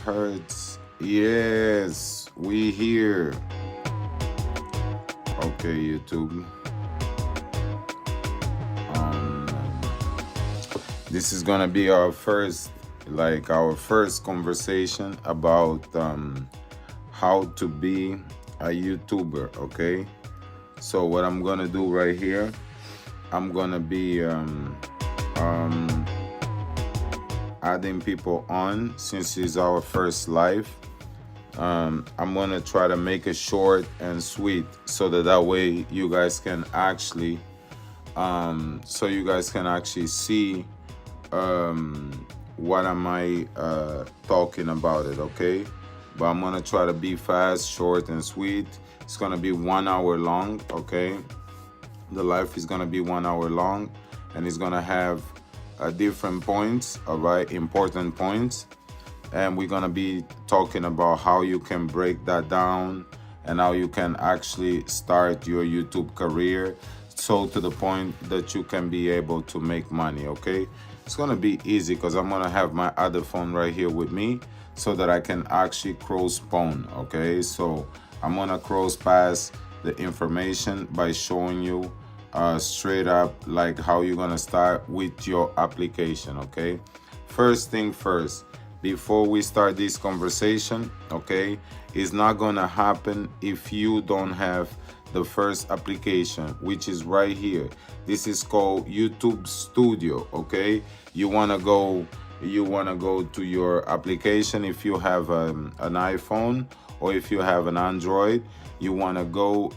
hurts. Yes, we here. Okay, YouTube. Um, this is gonna be our first conversation about how to be a YouTuber. Okay. So what I'm gonna do right here, I'm gonna be adding people on since it's our first live. I'm gonna try to make it short and sweet so that way you guys can actually see what am I talking about it, okay? But I'm gonna try to be fast, short, and sweet. It's gonna be 1 hour long, okay? The live is gonna be 1 hour long, and it's gonna have different points, all right, important points. And we're gonna be talking about how you can break that down and how you can actually start your YouTube career, so to the point that you can be able to make money, okay? It's gonna be easy because I'm gonna have my other phone right here with me so that I can actually cross-pone, okay? So I'm gonna cross pass the information by showing you straight up like how you're gonna start with your application, okay? First thing first, before we start this conversation, okay, it's not gonna happen if you don't have the first application, which is right here. This is called YouTube Studio, okay? You wanna go to your application if you have an iPhone, or if you have an Android. You wanna go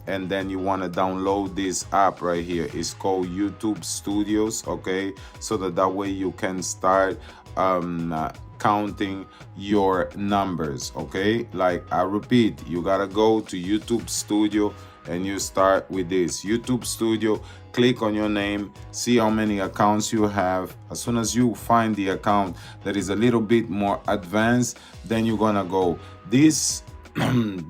and then you wanna download this app right here. It's called YouTube Studios, okay? So that way you can start counting your numbers, okay? Like I repeat, you gotta go to YouTube Studio and you start with this YouTube Studio. Click on your name, see how many accounts you have. As soon as you find the account that is a little bit more advanced, then you're gonna go. This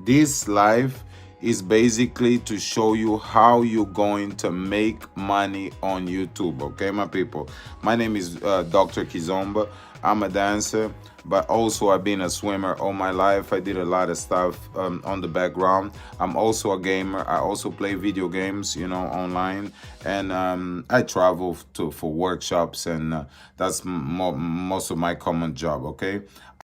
this live is basically to show you how you're going to make money on YouTube, okay, my people? My name is Dr. Kizomba. I'm a dancer, but also I've been a swimmer all my life. I did a lot of stuff on the background. I'm also a gamer. I also play video games, online, and I travel for workshops, and that's most of my common job, okay?